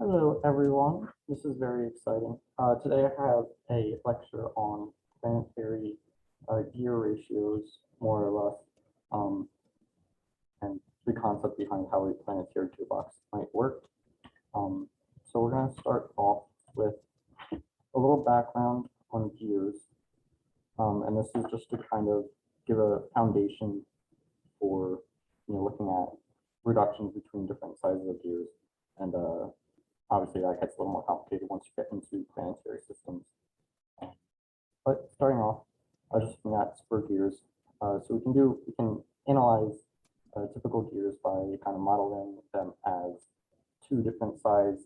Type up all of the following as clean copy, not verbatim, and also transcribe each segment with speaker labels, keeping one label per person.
Speaker 1: Hello, everyone. This is very exciting. Today I have a lecture on planetary gear ratios, more or less, and the concept behind how a planetary gearbox might work. So we're going to start off with a little background on gears, and this is just to kind of give a foundation for looking at reductions between different sizes of gears, and obviously that gets a little more complicated once you get into planetary systems. But starting off, just looking at spur gears. So we can analyze typical gears by kind of modeling them as two different size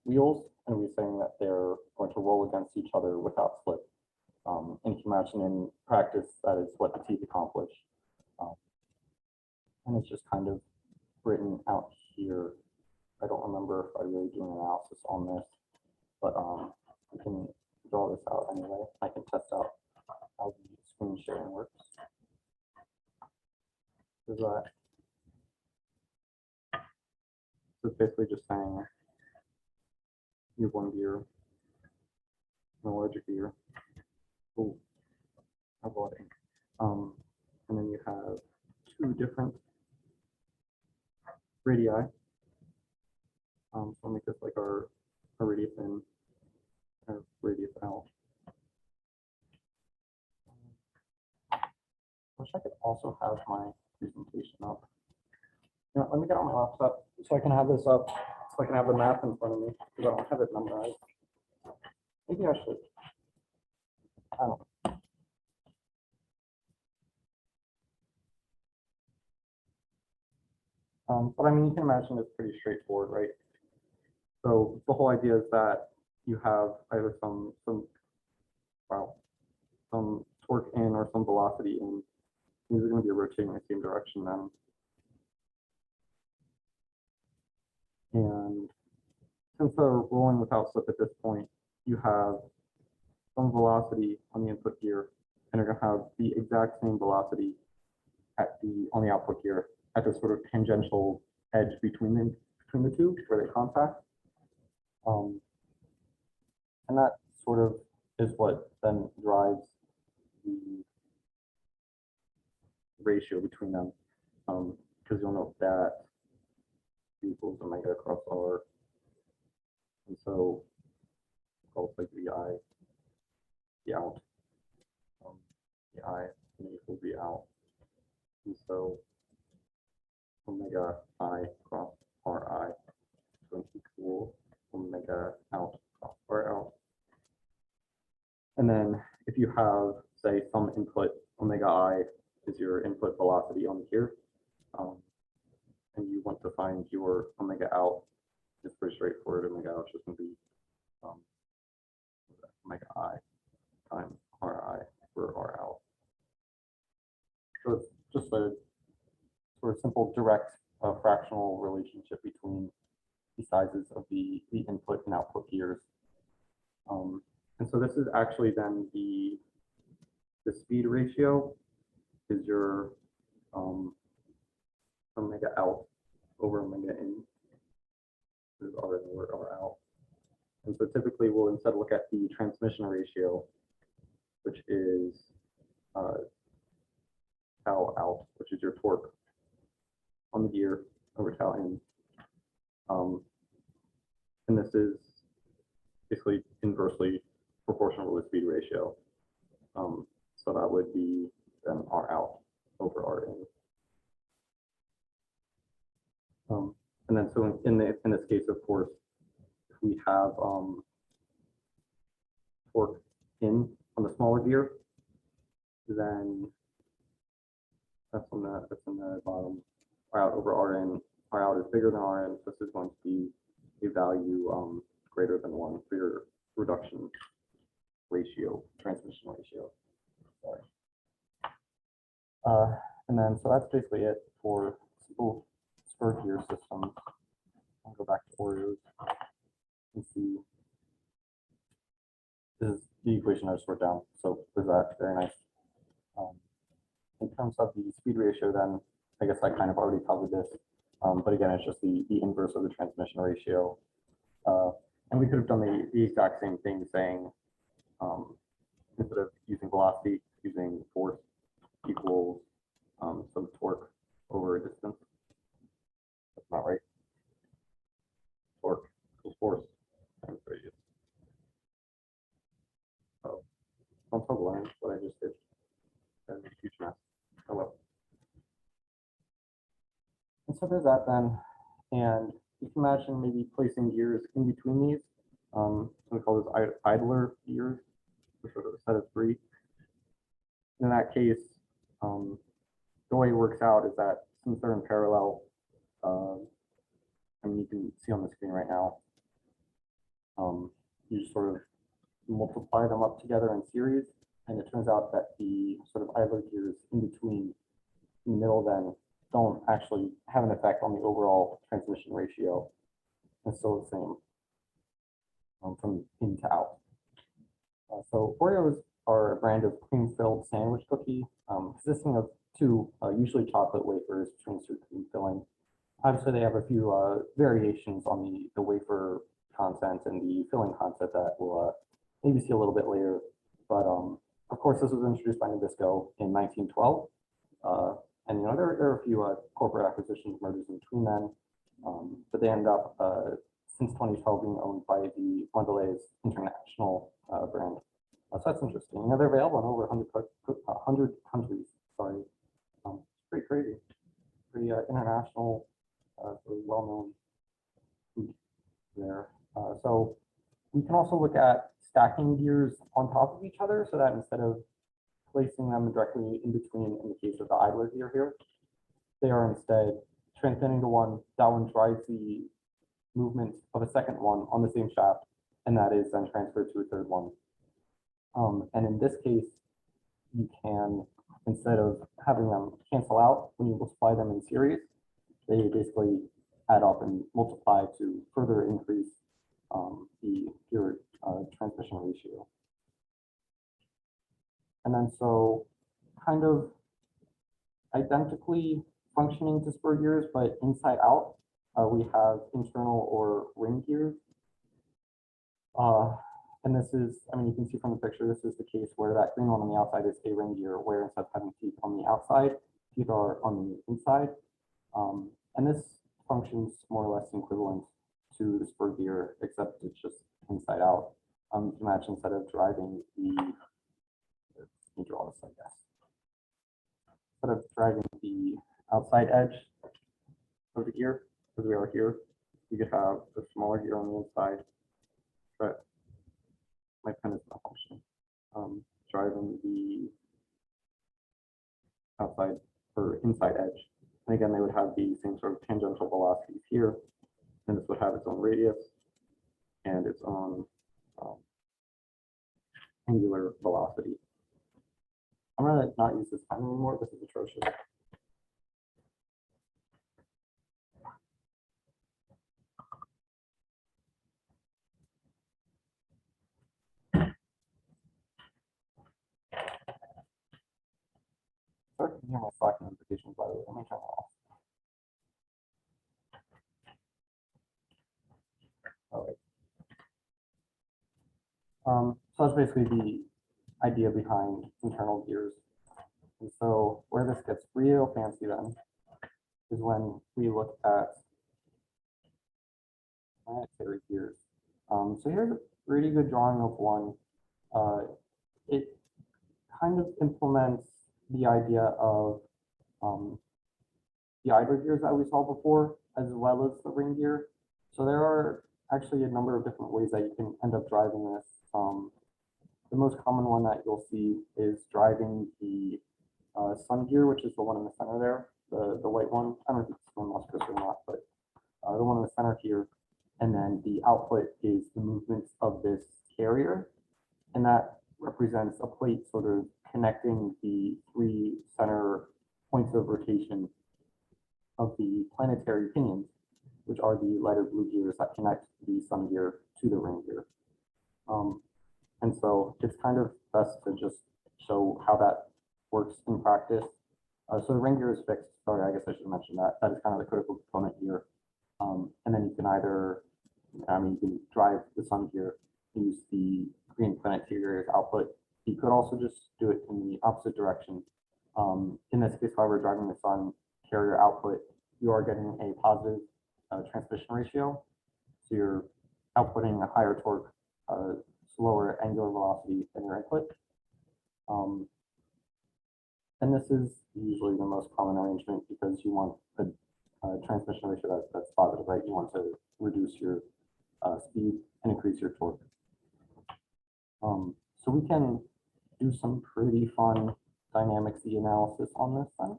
Speaker 1: wheels, and we're saying that they're going to roll against each other without slip. And you can imagine in practice, that is what the teeth accomplish. And it's just kind of written out here. I don't remember if I really do an analysis on this, but we can draw this out anyway. I can test out how the screen sharing works. Is that? So it's basically just saying you have one gear, a larger gear. Oh, I bought ink. And then you have two different radii. So I'll make this like our radius in, or radius out. I wish I could also have my presentation up. Let me get on my laptop so I can have this up, so I can have the math in front of me, because I don't have it memorized. Maybe I should. I don't know. But I mean, you can imagine it's pretty straightforward, right? So the whole idea is that you have either some torque in or some velocity in. These are going to be rotating in the same direction then. And since they're rolling without slip at this point, you have some velocity on the input gear, and you're going to have the exact same velocity on the output gear at the sort of tangential edge between the two where they contact. And that sort of is what then drives the ratio between them, because you'll note that equals omega across R, and so it's like VI, the out, the I equals the out, and so omega I cross Ri is going to equal omega out cross R out. And then if you have, say, some input, omega I is your input velocity on here, and you want to find your omega out, it's pretty straightforward. Omega out is just going to be omega I times Ri for R out. So it's just a sort of simple direct fractional relationship between the sizes of the input and output gears. And so this is actually then the speed ratio is your omega out over omega in. This is R in over R out. And so typically we'll instead look at the transmission ratio, which is tau out, which is your torque on the gear over tau in. And this is basically inversely proportional to the speed ratio. So that would be then R out over R in. And then so in this case, of course, if we have torque in on the smaller gear, then that's in the bottom. R out over R in. R out is bigger than R in, so this is going to be a value greater than 1 for your reduction ratio, transmission ratio. Sorry. And then so that's basically it for simple spur gear systems. I'll go back to Oreos and see. This is the equation I just wrote down. So there's that. Very nice. In terms of the speed ratio, then I guess I kind of already covered this. But again, it's just the inverse of the transmission ratio. And we could have done the exact same thing, saying instead of using velocity, using force equals some torque over a distance. That's not right. Torque equals force times radius. So I'm so learn what I just did. That's a huge mess. Oh well. And so there's that then. And you can imagine maybe placing gears in between these. We call those idler gears, for sort of a set of three. In that case, the way it works out is that since they're in parallel, I mean, you can see on the screen right now, you just sort of multiply them up together in series, and it turns out that the sort of idler gears in between, in the middle, then don't actually have an effect on the overall transmission ratio. It's still the same from in to out. So Oreos are a brand of cream-filled sandwich cookie consisting of two usually chocolate wafers between cream filling. Obviously, they have a few variations on the wafer content and the filling content that we'll maybe see a little bit later. But of course, this was introduced by Nabisco in 1912. And you know, there are a few corporate acquisitions, mergers in between then, but they end up since 2012 being owned by the Mondelez International brand. So that's interesting. You know, they're available in over 100 countries. Sorry, it's pretty crazy. Pretty international, well-known food there. So we can also look at stacking gears on top of each other, so that instead of placing them directly in between, in the case of the idler gear here, they are instead transmitting to one. That one drives the movement of a second one on the same shaft, and that is then transferred to a third one. And in this case, you can, instead of having them cancel out when you multiply them in series, they basically add up and multiply to further increase the gear transmission ratio. And then so kind of identically functioning to spur gears, but inside out, we have internal or ring gears. And this is, I mean, you can see from the picture, this is the case where that green one on the outside is a ring gear, where instead of having teeth on the outside, teeth are on the inside. And this functions more or less equivalent to the spur gear, except it's just inside out. You can imagine instead of driving the, let me draw this, I guess. Instead of driving the outside edge of the gear, as we are here, you could have a smaller gear on the inside, but my pen is not functioning. Driving the outside or inside edge. And again, they would have the same sort of tangential velocities here, and this would have its own radius and its own angular velocity. I'm going to not use this pen anymore. This is atrocious. Sorry, I can hear my Slack notifications, by the way. Let me turn it off. All right. So that's basically the idea behind internal gears. And so where this gets real fancy then is when we look at planetary gears. So here's a pretty good drawing of one. It kind of implements the idea of the idler gears that we saw before, as well as the ring gear. So there are actually a number of different ways that you can end up driving this. The most common one that you'll see is driving the sun gear, which is the one in the center there, the white one. I don't know if it's one lustrous or not, but the one in the center here. And then the output is the movements of this carrier, and that represents a plate sort of connecting the three center points of rotation of the planetary pinions, which are the lighter blue gears that connect the sun gear to the ring gear. And so it's kind of best to just show how that works in practice. So the ring gear is fixed. Sorry, I guess I should mention that. That is kind of the critical component here. And then you can either I mean, you can drive the sun here, use the green Planetary Gear as output. You could also just do it in the opposite direction. In this case, however, driving the sun carrier output, you are getting a positive transmission ratio. So you're outputting a higher torque, slower angular velocity than your input. And this is usually the most common arrangement because you want a transmission ratio that's positive, right? You want to reduce your speed and increase your torque. So we can do some pretty fun dynamic Z analysis on this then,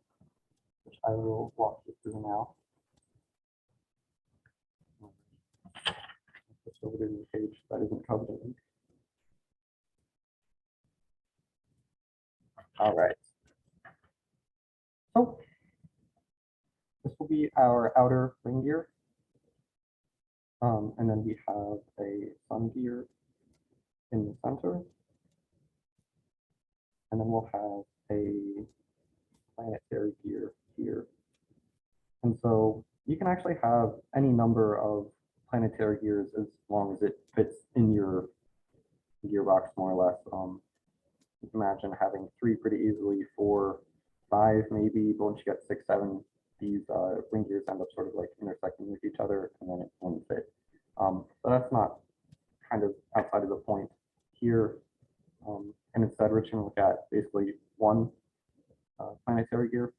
Speaker 1: which I will walk you through now. Switch over to the page that isn't covered in ink. All right. So this will be our outer ring gear. And then we have a sun gear in the center. And then we'll have a planetary gear here. And so you can actually have any number of planetary gears as long as it fits in your gearbox, more or less. You can imagine having 3 pretty easily, 4, 5 maybe, but once you get 6, 7, these ring gears end up sort of like intersecting with each other, and then it won't fit. So that's not kind of outside of the point here. And instead, we're just going to look at basically one planetary gear.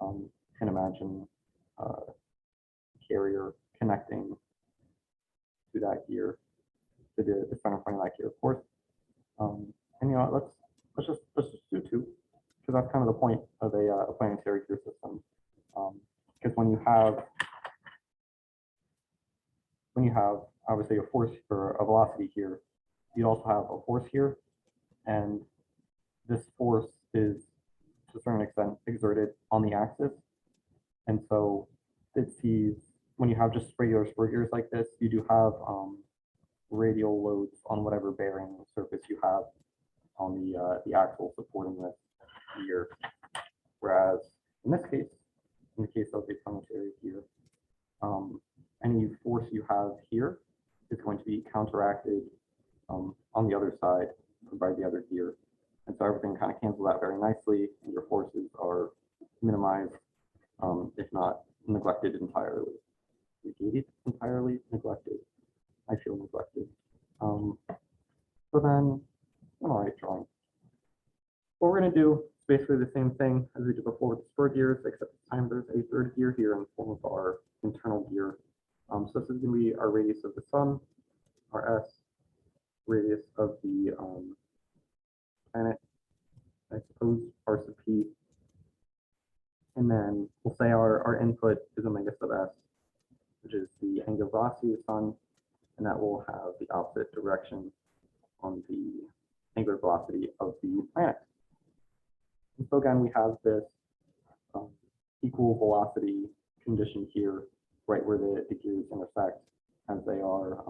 Speaker 1: You can imagine a carrier connecting to that gear, to the center point of that gear, of course. And you know, let's just do 2, because that's kind of the point of a planetary gear system. Because when you have obviously a force or a velocity here, you also have a force here, and this force is to a certain extent exerted on the axis. And so it sees, when you have just regular spur gears like this, you do have radial loads on whatever bearing surface you have on the axle supporting this gear. Whereas in this case, in the case of a planetary gear, any force you have here is going to be counteracted on the other side by the other gear. And so everything kind of cancels out very nicely, and your forces are minimized, if not neglected entirely. Negated entirely, neglected. I feel neglected. So then, all right, drawing. What we're going to do is basically the same thing as we did before with the spur gears, except this time there's a third gear here in the form of our internal gear. So this is going to be our radius of the sun, our S, radius of the planet, I suppose, r sub p. And then we'll say our input is omega sub S, which is the angular velocity of the sun, and that will have the opposite direction on the angular velocity of the planet. And so again, we have this equal velocity condition here, right where the gears intersect as they are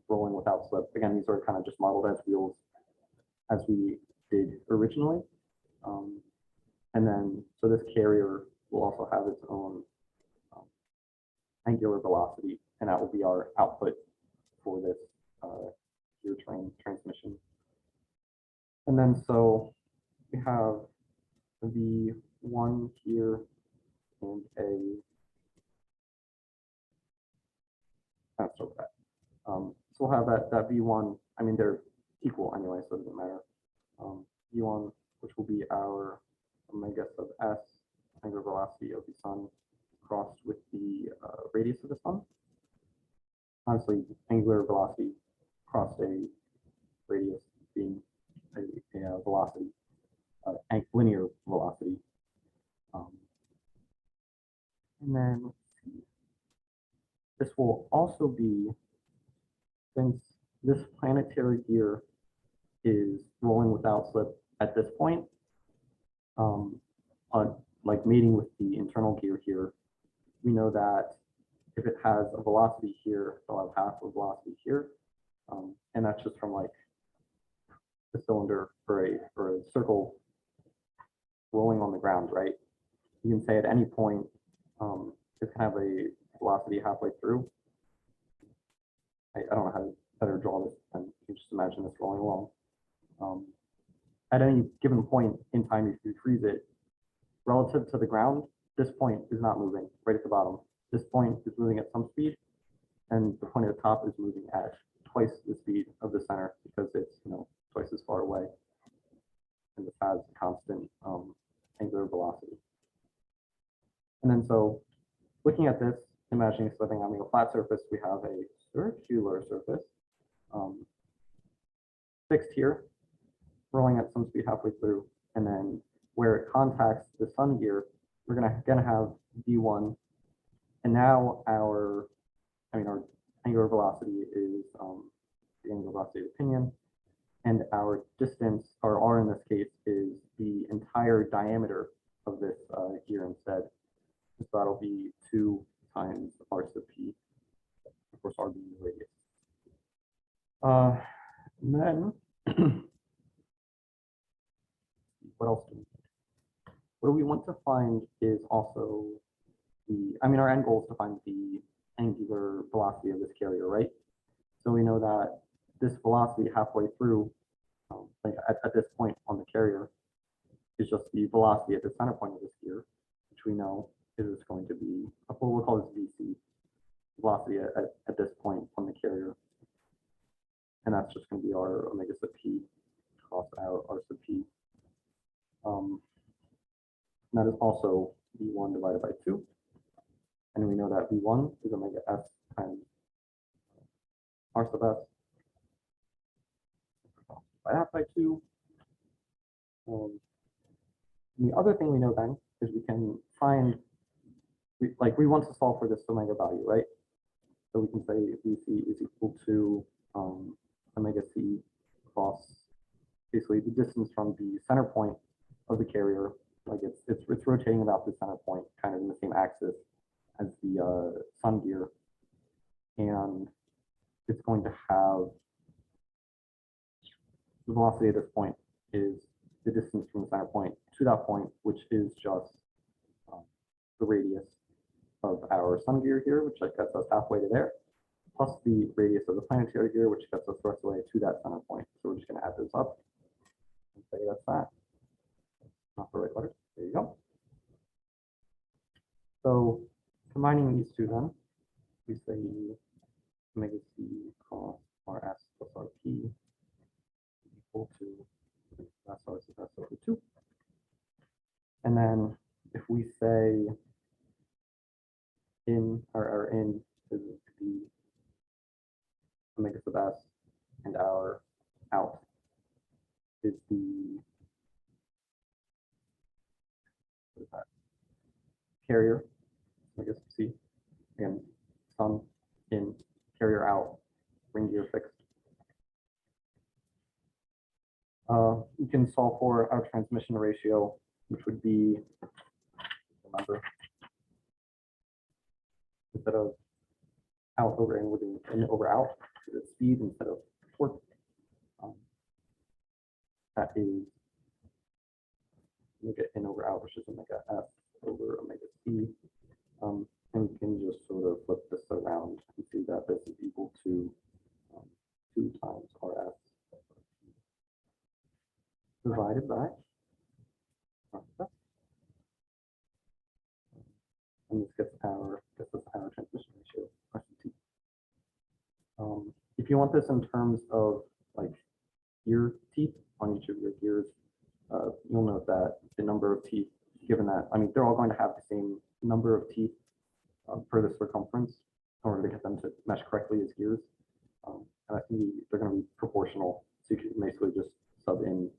Speaker 1: rolling without slip. Again, these are kind of just modeled as wheels as we did originally. And then, so this carrier will also have its own angular velocity, and that will be our output for this gear train transmission. And then, so we have the V1 here and a, that's so bad. So we'll have that V1, I mean, they're equal anyway, so it doesn't matter. V1, which will be our omega sub S, angular velocity of the sun, crossed with the radius of the sun. Obviously, angular velocity crossed a radius being a velocity, linear velocity. And then let's see. This will also be, since this planetary gear is rolling without slip at this point, like mating with the internal gear here, we know that if it has a velocity here, it'll have half a velocity here. And that's just from like the cylinder or a circle rolling on the ground, right? You can say at any point, it's kind of a velocity halfway through. I don't know how to better draw this, and you can just imagine this rolling along. At any given point in time, if you freeze it, relative to the ground, this point is not moving right at the bottom. This point is moving at some speed, and the point at the top is moving at twice the speed of the center because it's twice as far away, and this has constant angular velocity. And then so looking at this, imagining something on a flat surface, we have a circular surface fixed here, rolling at some speed halfway through, and then where it contacts the sun gear, we're gonna have v1, and now our angular velocity is the angular velocity of the pinion, and our distance, or r in this case, is the entire diameter of this gear instead. So that'll be 2 times r sub p, of course r being the radius. And then what else do we need? What we want to find is also our end goal is to find the angular velocity of this carrier, right? So we know that this velocity halfway through, like at this point on the carrier, is just the velocity at the center point of this gear, which we know is going to be, we'll call this VC, velocity at this point on the carrier. And that's just going to be our omega sub p cross out r sub p. That is also v1 divided by 2. And we know that v1 is omega s times r sub s by that by 2. And the other thing we know then is we can find, we want to solve for this omega value, right? So we can say VC is equal to omega c cross basically the distance from the center point of the carrier, like it's rotating about the center point, kind of in the same axis as the sun gear, and it's going to have the velocity at this point is the distance from the center point to that point, which is just the radius of our sun gear here, which gets us halfway to there, plus the radius of the planetary gear, which gets us the rest of the way to that center point. So we're just going to add those up and say that's that. Not the right letters. There you go. So combining these two, then we say omega c cross rs plus rp equal to s r sub s over 2. And then if we say in is the omega sub s, and our out is the carrier, I guess C, again, sun in, carrier out, ring gear fixed. We can solve for our transmission ratio, which would be, remember, instead of out over in, we're doing in over out, the speed instead of torque. That is omega in over out, which is omega f over omega c. And we can just sort of flip this around and see that this is equal to 2 times rs divided by rs. And this gets us our transmission ratio, RCT. If you want this in terms of like gear teeth on each of your gears, you'll note that the number of teeth, given that, they're all going to have the same number of teeth per the circumference in order to get them to mesh correctly as gears. And I think they're going to be proportional. So you can basically just sub in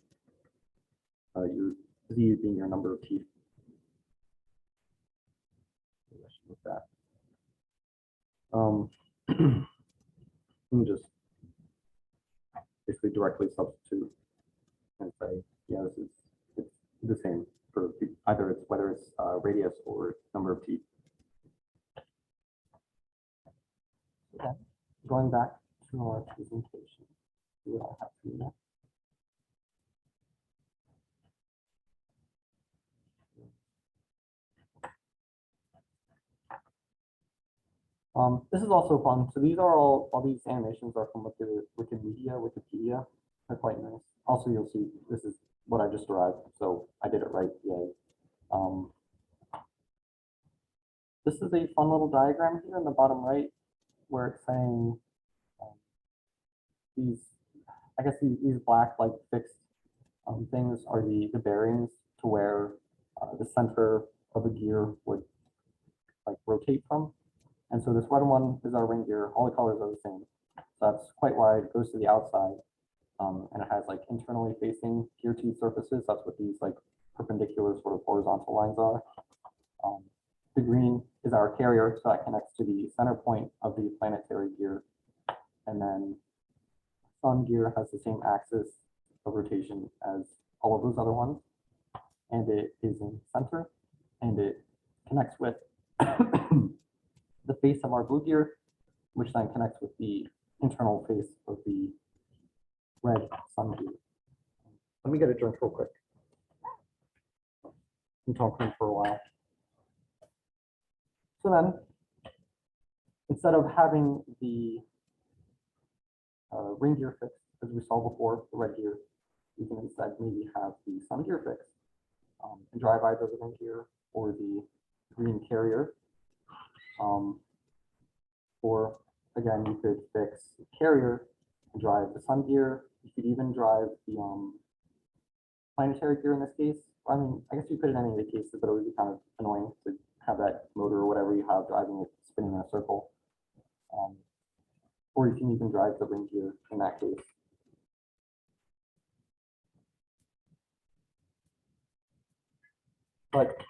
Speaker 1: your Z being your number of teeth. With that. You can just basically directly substitute and say, yeah, it's the same for either whether it's radius or number of teeth. Okay. Going back to our presentation, see what I have for you now. This is also fun. So these are all these animations are from Wikipedia. They're quite nice. Also, you'll see this is what I just derived, so I did it right. Yay. Um, this is a fun little diagram here in the bottom right where it's saying these, I guess these black like fixed things are the bearings to where the center of a gear would like rotate from. And so this red one is our ring gear. All the colors are the same. So that's quite wide. It goes to the outside, and it has like internally facing gear teeth surfaces. That's what these like perpendicular sort of horizontal lines are. The green is our carrier, so that connects to the center point of the planetary gear. And then sun gear has the same axis of rotation as all of those other ones. And it is in center, and it connects with the face of our blue gear, which then connects with the internal face of the red sun gear. Let me get a drink real quick. I'm talking for a while. So then, instead of having the ring gear fixed, as we saw before, the red gear, we can instead maybe have the sun gear fixed and drive either the ring gear or the green carrier. Or again, you could fix the carrier and drive the sun gear. You could even drive the planetary gear in this case. I mean, I guess you could in any of the cases, but it would be kind of annoying to have that motor or whatever you have driving it spinning in a circle. Or you can even drive the ring gear in that case. But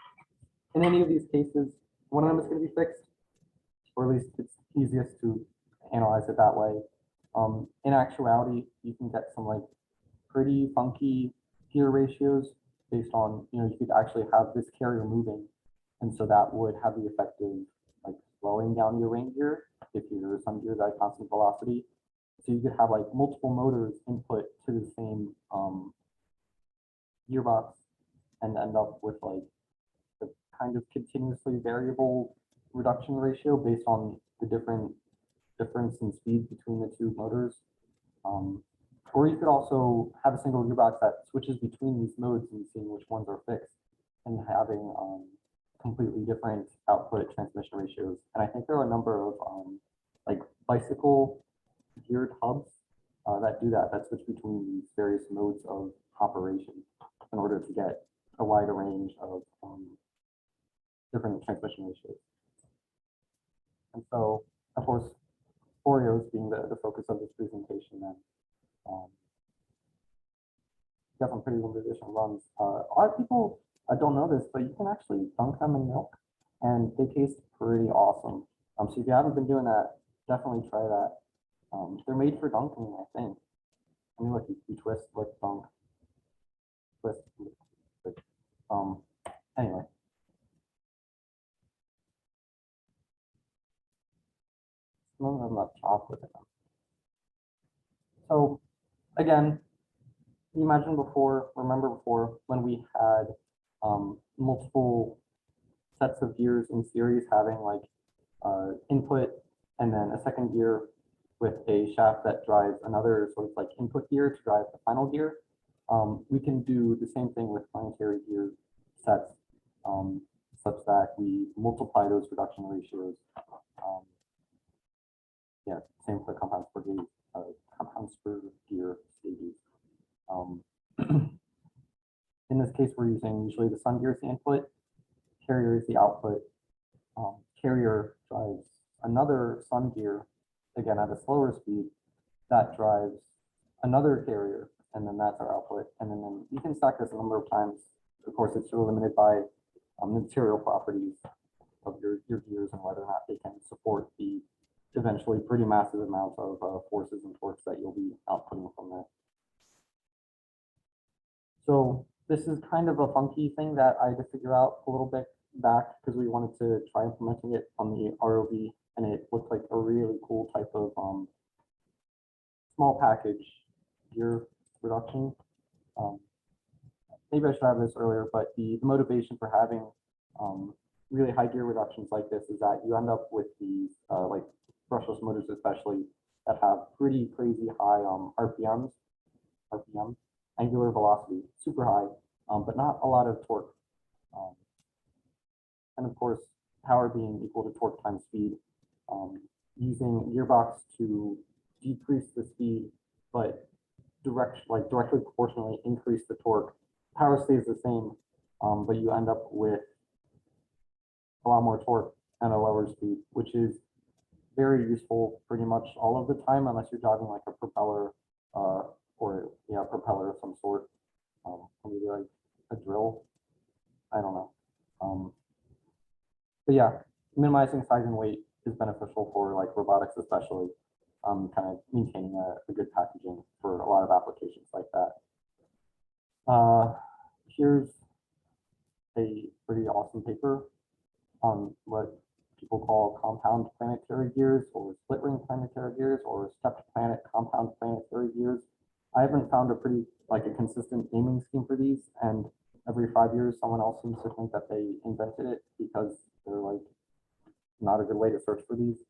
Speaker 1: in any of these cases, one of them is going to be fixed, or at least it's easiest to analyze it that way. In actuality, you can get some like pretty funky gear ratios based on, you could actually have this carrier moving. And so that would have the effect of like slowing down your ring gear if your sun gear is at constant velocity. So you could have like multiple motors input to the same gearbox and end up with like the kind of continuously variable reduction ratio based on the difference in speed between the two motors. Or you could also have a single gearbox that switches between these modes and seeing which ones are fixed and having completely different output transmission ratios. And I think there are a number of like bicycle geared hubs that do that switch between these various modes of operation in order to get a wider range of different transmission ratios. And so, of course, Oreos being the focus of this presentation, then got some pretty limited edition runs. A lot of people don't know this, but you can actually dunk them in milk, and they taste pretty awesome. So if you haven't been doing that, definitely try that. They're made for dunking, I think. I mean, look, you twist, lick, dunk, twist, lick. Anyway. Some of them have chocolate in them. So again, you remember before when we had multiple sets of gears in series having like input and then a second gear with a shaft that drives another sort of like input gear to drive the final gear. We can do the same thing with planetary gear sets such that we multiply those reduction ratios. Yeah, same for compounds per gear stages. In this case, we're using usually the sun gear as the input, carrier is the output. Carrier drives another sun gear, again at a slower speed, that drives another carrier, and then that's our output. And then you can stack this a number of times. Of course, it's still limited by the material properties of your gears and whether or not they can support the eventually pretty massive amounts of forces and torques that you'll be outputting from there. So this is kind of a funky thing that I had to figure out a little bit back because we wanted to try implementing it on the ROV, and it looked like a really cool type of small package gear reduction. Maybe I should have this earlier, but the motivation for having really high gear reductions like this is that you end up with these like brushless motors especially that have pretty crazy high RPM, angular velocity, super high, but not a lot of torque. Um, and of course, power being equal to torque times speed, using gearbox to decrease the speed, but directly proportionally increase the torque. Power stays the same, but you end up with a lot more torque and a lower speed, which is very useful pretty much all of the time, unless you're driving like a propeller or propeller of some sort, maybe like a drill. I don't know. But yeah, minimizing size and weight is beneficial for like robotics, especially kind of maintaining a good packaging for a lot of applications like that. Here's a pretty awesome paper on what people call compound planetary gears or split ring planetary gears or stepped planet compound planetary gears. I haven't found a consistent naming scheme for these, and every 5 years someone else seems to think that they invented it because they're like not a good way to search for these.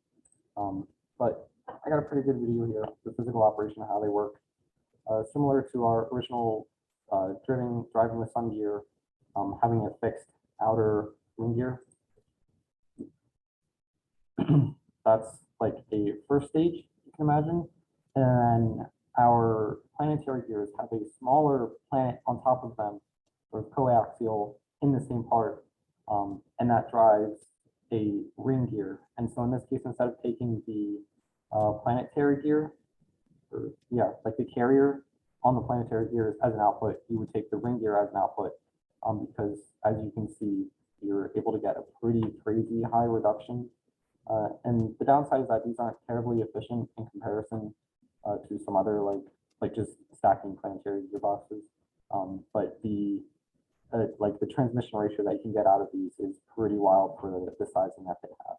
Speaker 1: But I got a pretty good video here, the physical operation of how they work. Similar to our original driving the sun gear, having a fixed outer ring gear. That's like a first stage, you can imagine. And then our planetary gears have a smaller planet on top of them, sort of coaxial in the same part, and that drives a ring gear. And so in this case, instead of taking the planetary gear, like the carrier on the planetary gears as an output, you would take the ring gear as an output, because as you can see, you're able to get a pretty crazy high reduction. And the downside is that these aren't terribly efficient in comparison to some other like just stacking planetary gearboxes. But the transmission ratio that you can get out of these is pretty wild for the sizing that they have.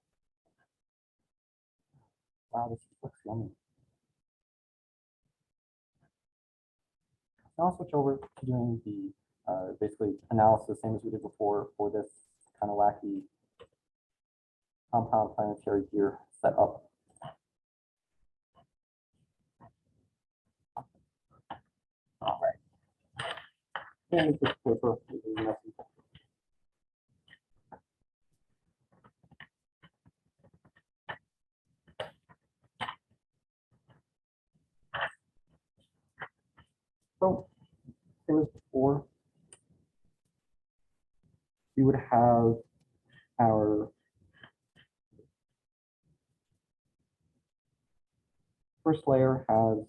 Speaker 1: Wow, this looks yummy. Now I'll switch over to doing the basically analysis, same as we did before for this kind of wacky compound planetary gear setup. All right. And this paper is messy. So, same as before, we would have our first layer has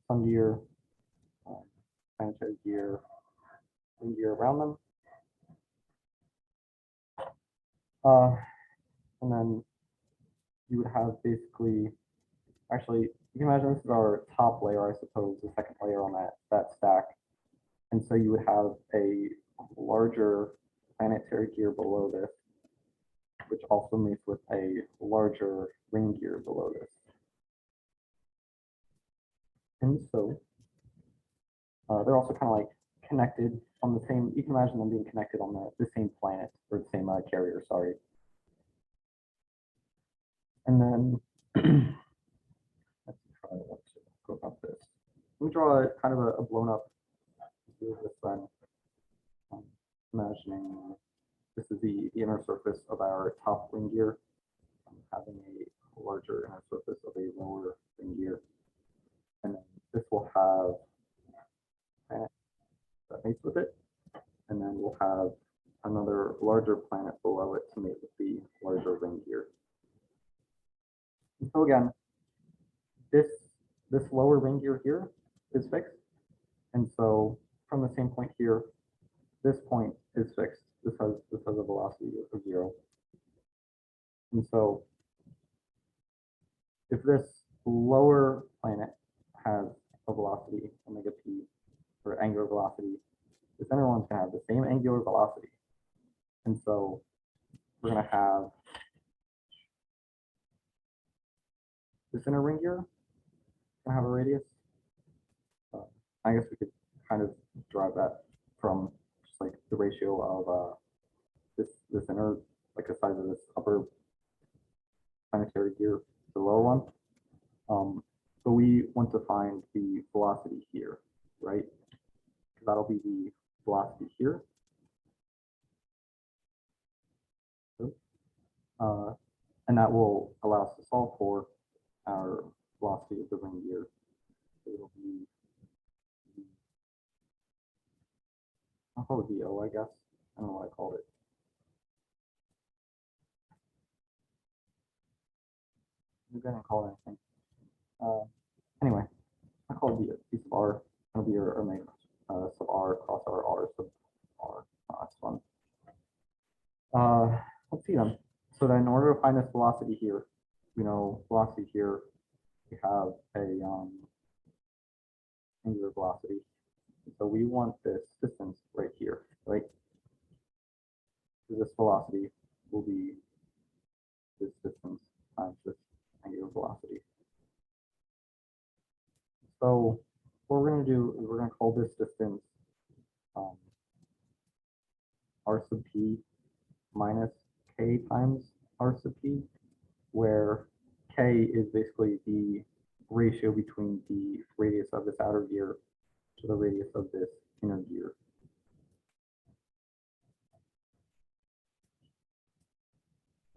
Speaker 1: sun gear, planetary gear, ring gear around them. And then you would have basically, actually, you can imagine this is our top layer, I suppose, the second layer on that stack. And so you would have a larger planetary gear below this, which also meets with a larger ring gear below this. And so they're also kind of like connected on the same, you can imagine them being connected on the same planet, or the same carrier, sorry. And then let's try to go about this. Let me draw a kind of a blown up view of this then. Imagining this is the inner surface of our top ring gear, having a larger inner surface of a lower ring gear. And then this will have planet that mates with it. And then we'll have another larger planet below it to mate with the larger ring gear. And so again, this lower ring gear here is fixed. And so from the same point here, this point is fixed. This has a velocity of 0. And so if this lower planet has a velocity, omega p, or angular velocity, this inner one's going to have the same angular velocity. And so we're going to have this inner ring gear going to have a radius. I guess we could kind of derive that from just like the ratio of this inner like the size of this upper planetary gear, the lower one. So we want to find the velocity here, right? Because that'll be the velocity here. And that will allow us to solve for our velocity of the ring gear. So it'll be, I'll call it VO, I guess. I don't know what I called it. Maybe I didn't call it anything. Anyway, I call it V sub R. It'll be your omega sub R cross R sub R. Oh, that's fun. Let's see then. So then in order to find this velocity here, we know velocity here, we have a angular velocity. So we want this distance right here, right? So this velocity will be this distance times this angular velocity. So what we're going to do is we're going to call this distance r sub p minus k times r sub p, where k is basically the ratio between the radius of this outer gear to the radius of this inner gear.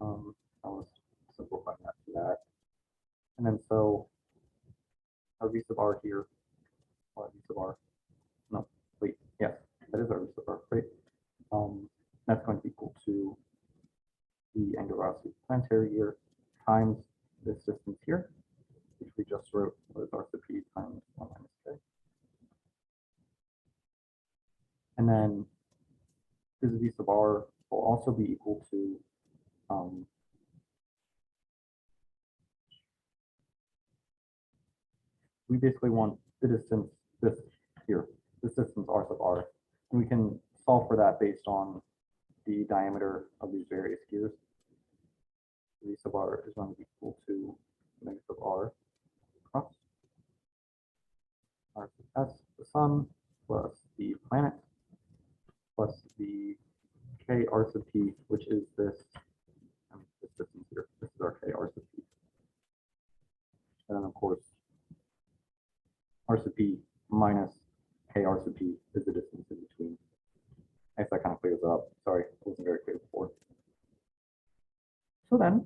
Speaker 1: I'll simplify that to that. And then so our v sub r here, or v sub r, no, wait, yes, that is our v sub r, right? That's going to be equal to the angular velocity of the planetary gear times this distance here, which we just wrote was r sub p times 1 minus k. And then this v sub r will also be equal to we basically want the distance, this here, this distance r sub r, and we can solve for that based on the diameter of these various gears. V sub r is going to be equal to omega sub r cross r sub s, the sun, plus the planet, plus the k r sub p, which is this distance here. This is our k r sub p. And then of course, r sub p minus k r sub p is the distance in between. I guess that kind of clears it up. Sorry, it wasn't very clear before. So then,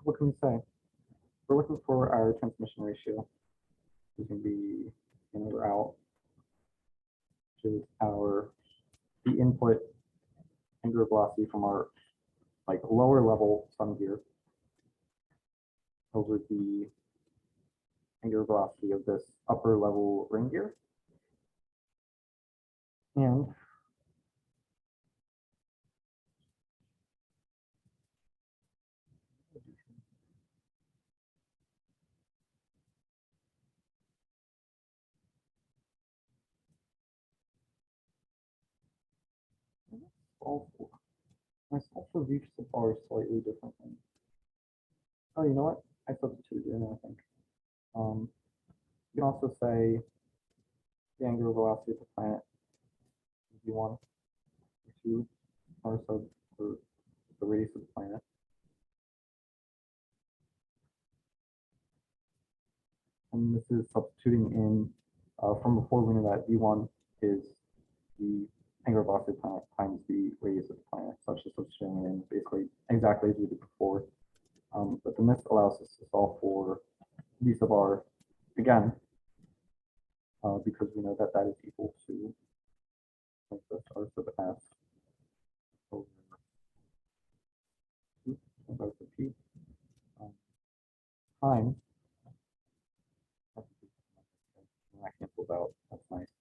Speaker 1: what can we say? We're looking for our transmission ratio. It can be in or out, which is the input angular velocity from our like lower level sun gear over the angular velocity of this upper level ring gear. And I solve for v sub r slightly differently. Oh, you know what? I substituted in, I think. You can also say the angular velocity of the planet is v1, v2, r sub for the radius of the planet. And this is substituting in from before we knew that v1 is the angular velocity of the planet times the radius of the planet. So it's just substituting in basically exactly as we did before. But then this allows us to solve for v sub r again, because we know that that is equal to like this r sub s over r sub p times. That cancels out. That's nice.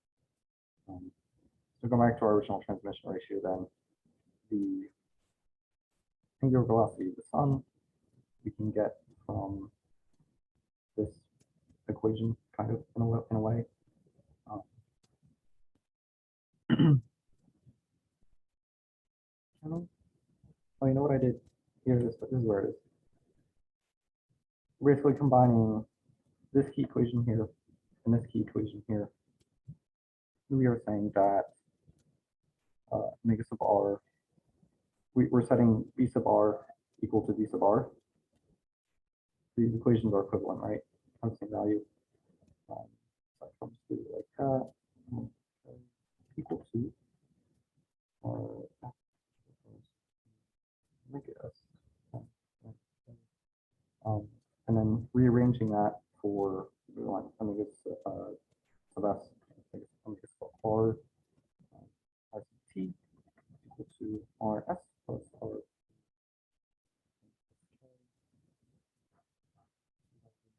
Speaker 1: So go back to our original transmission ratio then. The angular velocity of the sun we can get from this equation, kind of in a way. Oh, you know what I did? Here, this is where it is. We're basically combining this key equation here and this key equation here. We are saying that omega sub r we're setting B sub r equal to B sub r. These equations are equivalent, right? Constant value. So it comes to like that. Equal to and then rearranging that for let me guess so that's let me guess r as t equal to rs plus r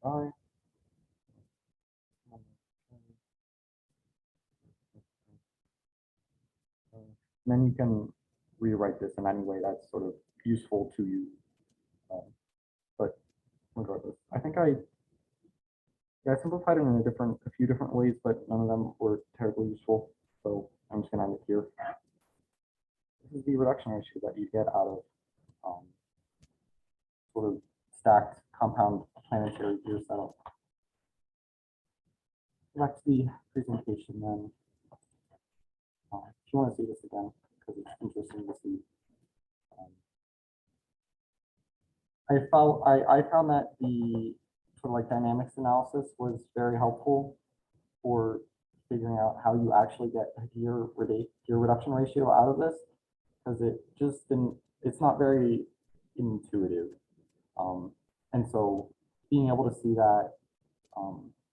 Speaker 1: I. And then you can rewrite this in any way that's sort of useful to you. But regardless, I think I simplified it in a few different ways, but none of them were terribly useful. So I'm just gonna end it here. This is the reduction ratio that you get out of sort of stacked compound planetary gear setup. Back to the presentation then. If you want to see this again, because it's interesting to see. I found that the sort of like dynamics analysis was very helpful for figuring out how you actually get a gear reduction ratio out of this, because it just didn't, it's not very intuitive. And so being able to see that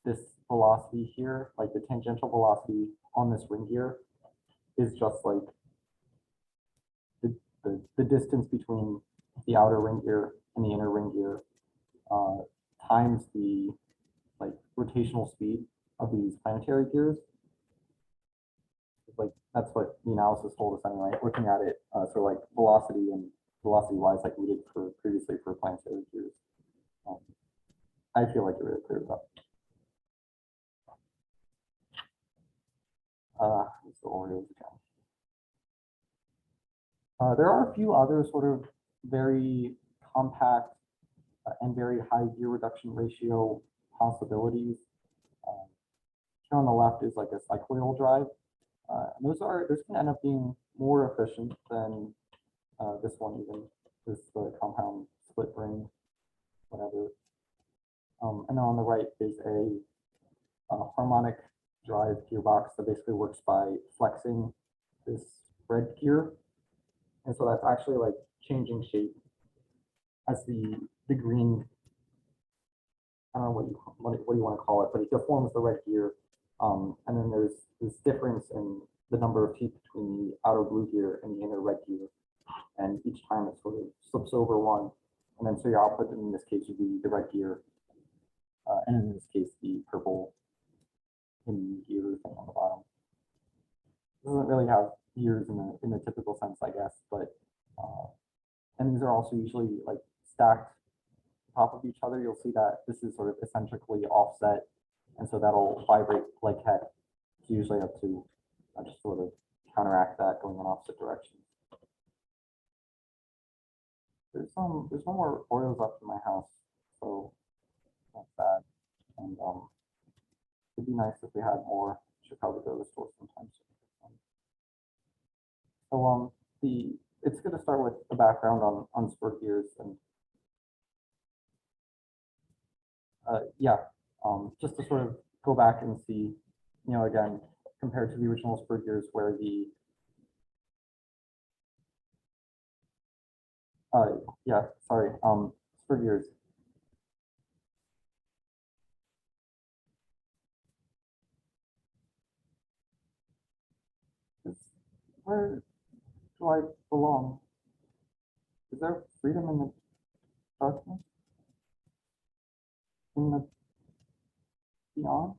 Speaker 1: this velocity here, like the tangential velocity on this ring gear, is just like the distance between the outer ring gear and the inner ring gear times the like rotational speed of these planetary gears. Like that's what the analysis told us anyway. Looking at it, so like velocity and velocity-wise, like we did previously for planetary gears. I feel like it really clears up. It's the Oreos again. There are a few other sort of very compact and very high gear reduction ratio possibilities. Here on the left is like a cycloidal drive. And those can end up being more efficient than this one even, this compound split ring, whatever. And then on the right is a harmonic drive gearbox that basically works by flexing this red gear. And so that's actually like changing shape as the green, I don't know what you want to call it, but it deforms the red gear. And then there's this difference in the number of teeth between the outer blue gear and the inner red gear. And each time it sort of slips over one. And then so your output in this case would be the red gear. And in this case, the purple in gear thing on the bottom. It doesn't really have gears in the typical sense, I guess, but and these are also usually like stacked on top of each other. You'll see that this is sort of eccentrically offset, and so that'll vibrate like heck. It's usually up to just sort of counteract that going in opposite directions. There's one more Oreos left in my house, so that's sad. And it'd be nice if we had more. Should probably go to the store sometime soon. So it's going to start with a background on spur gears and just to sort of go back and see, you know, again, compared to the original spur gears where the spur gears. Where do I belong? Is there freedom in the darkness? In the beyond?